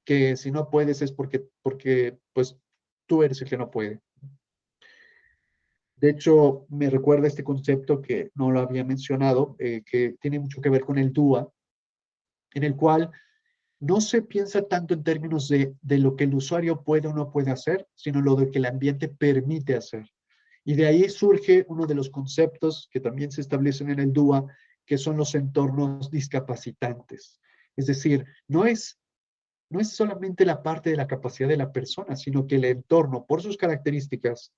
que si no puedes es porque pues tú eres el que no puede. De hecho, me recuerda este concepto que no lo había mencionado, que tiene mucho que ver con el DUA, en el cual no se piensa tanto en términos de lo que el usuario puede o no puede hacer, sino lo de que el ambiente permite hacer. Y de ahí surge uno de los conceptos que también se establecen en el DUA, que son los entornos discapacitantes. Es decir, no es solamente la parte de la capacidad de la persona, sino que el entorno, por sus características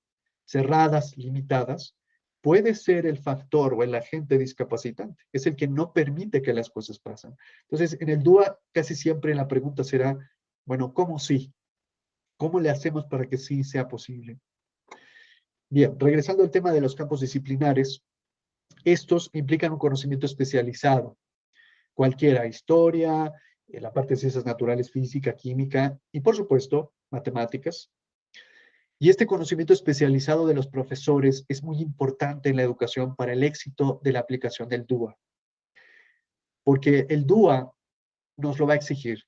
cerradas, limitadas, puede ser el factor o el agente discapacitante. Es el que no permite que las cosas pasen. Entonces, en el DUA casi siempre la pregunta será, bueno, ¿cómo sí? ¿Cómo le hacemos para que sí sea posible? Bien, regresando al tema de los campos disciplinares, estos implican un conocimiento especializado, cualquiera, historia, la parte de ciencias naturales, física, química y, por supuesto, matemáticas. Y este conocimiento especializado de los profesores es muy importante en la educación para el éxito de la aplicación del DUA, porque el DUA nos lo va a exigir.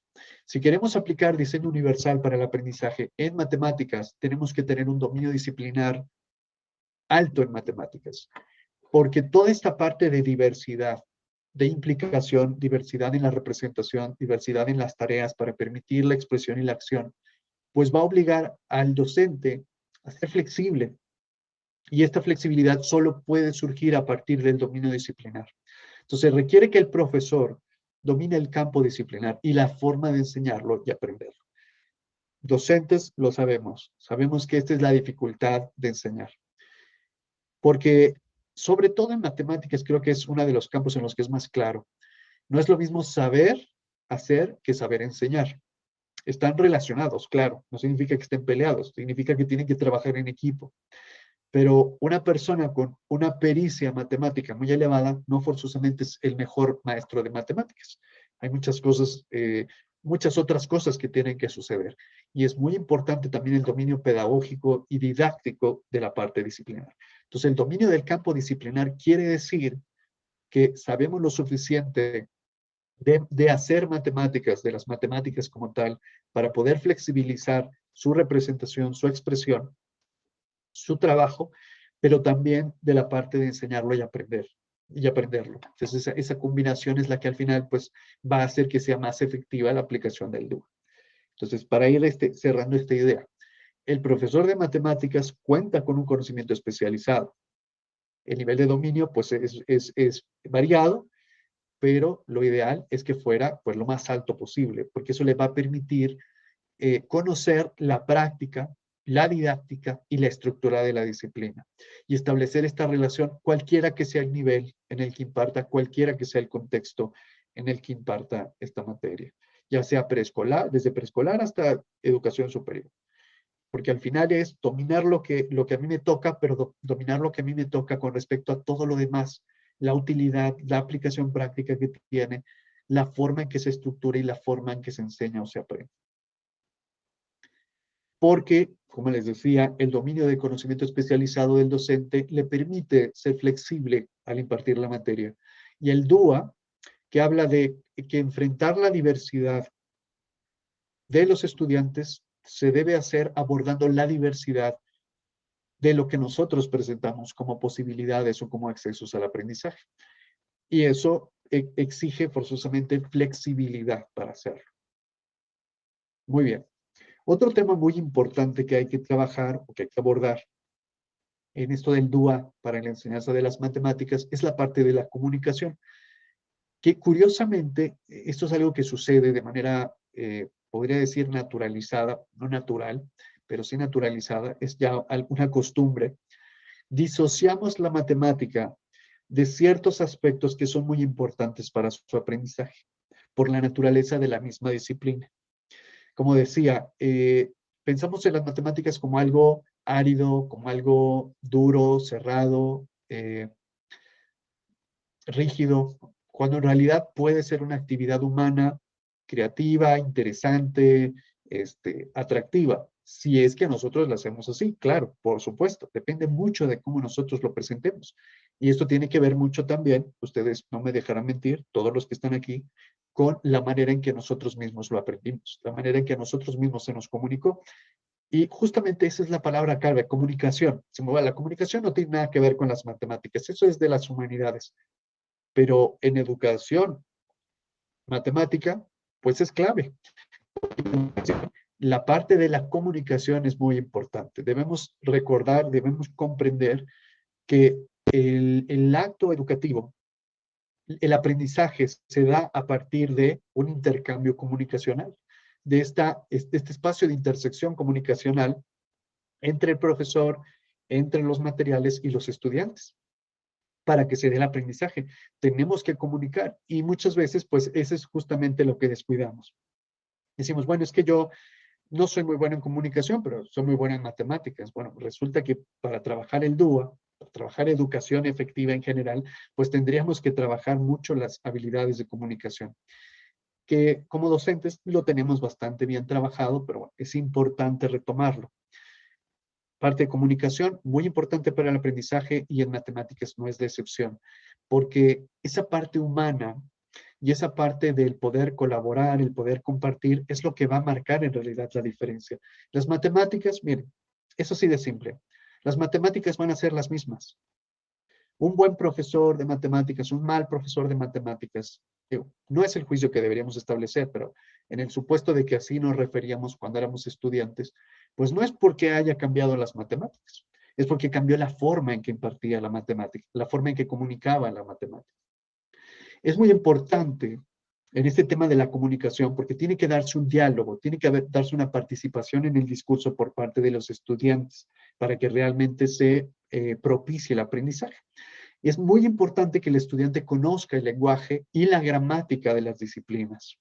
Si queremos aplicar diseño universal para el aprendizaje en matemáticas, tenemos que tener un dominio disciplinar alto en matemáticas, porque toda esta parte de diversidad, de implicación, diversidad en la representación, diversidad en las tareas para permitir la expresión y la acción, pues va a obligar al docente a ser flexible. Y esta flexibilidad solo puede surgir a partir del dominio disciplinar. Entonces requiere que el profesor domine el campo disciplinar y la forma de enseñarlo y aprenderlo. Docentes lo sabemos que esta es la dificultad de enseñar. Porque sobre todo en matemáticas creo que es uno de los campos en los que es más claro. No es lo mismo saber hacer que saber enseñar. Están relacionados, claro, no significa que estén peleados, significa que tienen que trabajar en equipo. Pero una persona con una pericia matemática muy elevada no forzosamente es el mejor maestro de matemáticas. Hay muchas cosas, muchas otras cosas que tienen que suceder. Y es muy importante también el dominio pedagógico y didáctico de la parte disciplinar. Entonces, el dominio del campo disciplinar quiere decir que sabemos lo suficiente de hacer matemáticas, de las matemáticas como tal, para poder flexibilizar su representación, su expresión, su trabajo, pero también de la parte de enseñarlo y aprenderlo. Entonces, esa combinación es la que al final pues, va a hacer que sea más efectiva la aplicación del DUA. Entonces, para ir cerrando esta idea, el profesor de matemáticas cuenta con un conocimiento especializado. El nivel de dominio pues, es variado, pero lo ideal es que fuera pues, lo más alto posible, porque eso le va a permitir conocer la práctica, la didáctica y la estructura de la disciplina y establecer esta relación cualquiera que sea el nivel en el que imparta, cualquiera que sea el contexto en el que imparta esta materia, ya sea preescolar, desde preescolar hasta educación superior. Porque al final es dominar lo que a mí me toca, pero dominar lo que a mí me toca con respecto a todo lo demás, la utilidad, la aplicación práctica que tiene, la forma en que se estructura y la forma en que se enseña o se aprende. Porque, como les decía, el dominio del conocimiento especializado del docente le permite ser flexible al impartir la materia. Y el DUA, que habla de que enfrentar la diversidad de los estudiantes se debe hacer abordando la diversidad de lo que nosotros presentamos como posibilidades o como accesos al aprendizaje. Y eso exige forzosamente flexibilidad para hacerlo. Muy bien. Otro tema muy importante que hay que trabajar o que hay que abordar en esto del DUA para la enseñanza de las matemáticas es la parte de la comunicación, que curiosamente esto es algo que sucede de manera, podría decir, naturalizada, no natural, pero sí naturalizada, es ya alguna costumbre. Disociamos la matemática de ciertos aspectos que son muy importantes para su aprendizaje, por la naturaleza de la misma disciplina. Como decía, pensamos en las matemáticas como algo árido, como algo duro, cerrado, rígido, cuando en realidad puede ser una actividad humana, creativa, interesante, atractiva, si es que nosotros la hacemos así, claro, por supuesto, depende mucho de cómo nosotros lo presentemos. Y esto tiene que ver mucho también, ustedes no me dejarán mentir, todos los que están aquí, con la manera en que nosotros mismos lo aprendimos, la manera en que a nosotros mismos se nos comunicó. Y justamente esa es la palabra clave, comunicación. La comunicación no tiene nada que ver con las matemáticas, eso es de las humanidades. Pero en educación, matemática, pues es clave. La parte de la comunicación es muy importante. Debemos recordar, debemos comprender que el acto educativo, el aprendizaje se da a partir de un intercambio comunicacional, de este espacio de intersección comunicacional entre el profesor, entre los materiales y los estudiantes, para que se dé el aprendizaje. Tenemos que comunicar y muchas veces, pues, eso es justamente lo que descuidamos. Decimos, bueno, es que yo no soy muy bueno en comunicación, pero soy muy bueno en matemáticas. Bueno, resulta que para trabajar el DUA, para trabajar educación efectiva en general, pues tendríamos que trabajar mucho las habilidades de comunicación, que como docentes lo tenemos bastante bien trabajado, pero bueno, es importante retomarlo. Parte de comunicación, muy importante para el aprendizaje y en matemáticas no es de excepción, porque esa parte humana y esa parte del poder colaborar, el poder compartir, es lo que va a marcar en realidad la diferencia. Las matemáticas, miren, eso sí de simple, las matemáticas van a ser las mismas. Un buen profesor de matemáticas, un mal profesor de matemáticas, no es el juicio que deberíamos establecer, pero en el supuesto de que así nos referíamos cuando éramos estudiantes, pues no es porque haya cambiado las matemáticas, es porque cambió la forma en que impartía la matemática, la forma en que comunicaba la matemática. Es muy importante en este tema de la comunicación porque tiene que darse un diálogo, tiene que darse una participación en el discurso por parte de los estudiantes para que realmente se propicie el aprendizaje. Es muy importante que el estudiante conozca el lenguaje y la gramática de las disciplinas.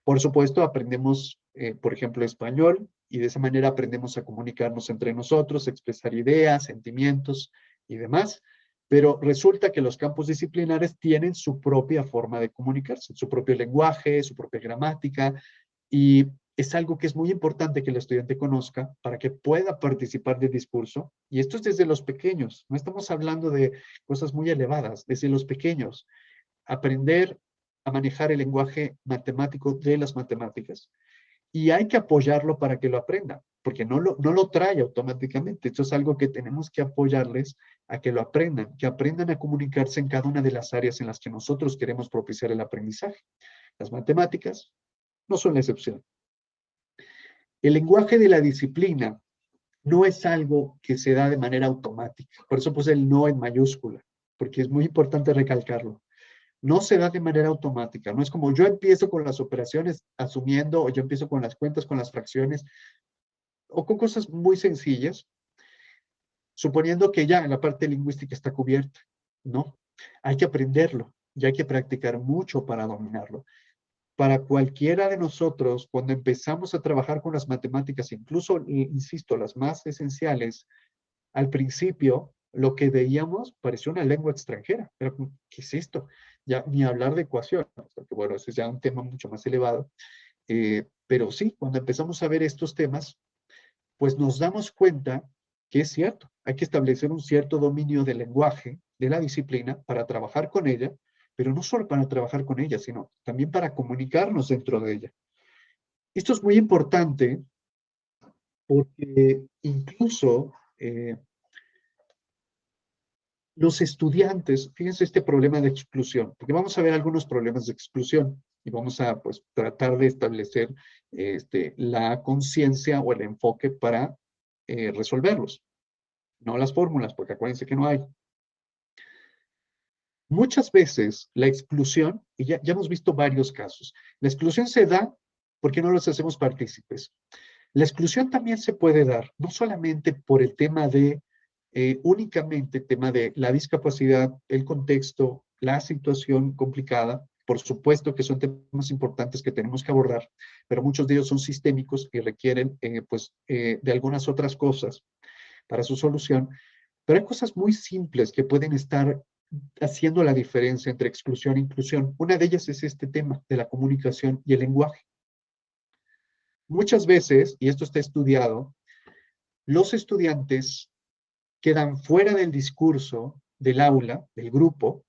Por supuesto, aprendemos, por ejemplo, español y de esa manera aprendemos a comunicarnos entre nosotros, expresar ideas, sentimientos y demás. Pero resulta que los campos disciplinares tienen su propia forma de comunicarse, su propio lenguaje, su propia gramática, y es algo que es muy importante que el estudiante conozca para que pueda participar del discurso. Y esto es desde los pequeños, no estamos hablando de cosas muy elevadas, desde los pequeños. Aprender a manejar el lenguaje matemático de las matemáticas. Y hay que apoyarlo para que lo aprenda, porque no lo trae automáticamente. Esto es algo que tenemos que apoyarles a que lo aprendan, que aprendan a comunicarse en cada una de las áreas en las que nosotros queremos propiciar el aprendizaje. Las matemáticas no son la excepción. El lenguaje de la disciplina no es algo que se da de manera automática. Por eso puse el no en mayúscula, porque es muy importante recalcarlo. No se da de manera automática, no es como yo empiezo con las operaciones asumiendo o yo empiezo con las cuentas, con las fracciones o con cosas muy sencillas, suponiendo que ya en la parte lingüística está cubierta. No, hay que aprenderlo y hay que practicar mucho para dominarlo. Para cualquiera de nosotros, cuando empezamos a trabajar con las matemáticas, incluso, insisto, las más esenciales, al principio lo que veíamos parecía una lengua extranjera. Pero, ¿qué es esto? Ya ni hablar de ecuaciones, porque bueno, ese es ya un tema mucho más elevado. Pero sí, cuando empezamos a ver estos temas, pues nos damos cuenta que es cierto, hay que establecer un cierto dominio del lenguaje, de la disciplina, para trabajar con ella, pero no solo para trabajar con ella, sino también para comunicarnos dentro de ella. Esto es muy importante porque incluso los estudiantes, fíjense este problema de exclusión, porque vamos a ver algunos problemas de exclusión y vamos a pues, tratar de establecer la conciencia o el enfoque para resolverlos, no las fórmulas, porque acuérdense que no hay. Muchas veces la exclusión, y ya hemos visto varios casos, la exclusión se da porque no los hacemos partícipes. La exclusión también se puede dar, no solamente por el tema de, únicamente tema de la discapacidad, el contexto, la situación complicada, por supuesto que son temas importantes que tenemos que abordar, pero muchos de ellos son sistémicos y requieren de algunas otras cosas para su solución, pero hay cosas muy simples que pueden estar haciendo la diferencia entre exclusión e inclusión. Una de ellas es este tema de la comunicación y el lenguaje. Muchas veces, y esto está estudiado, los estudiantes quedan fuera del discurso del aula, del grupo,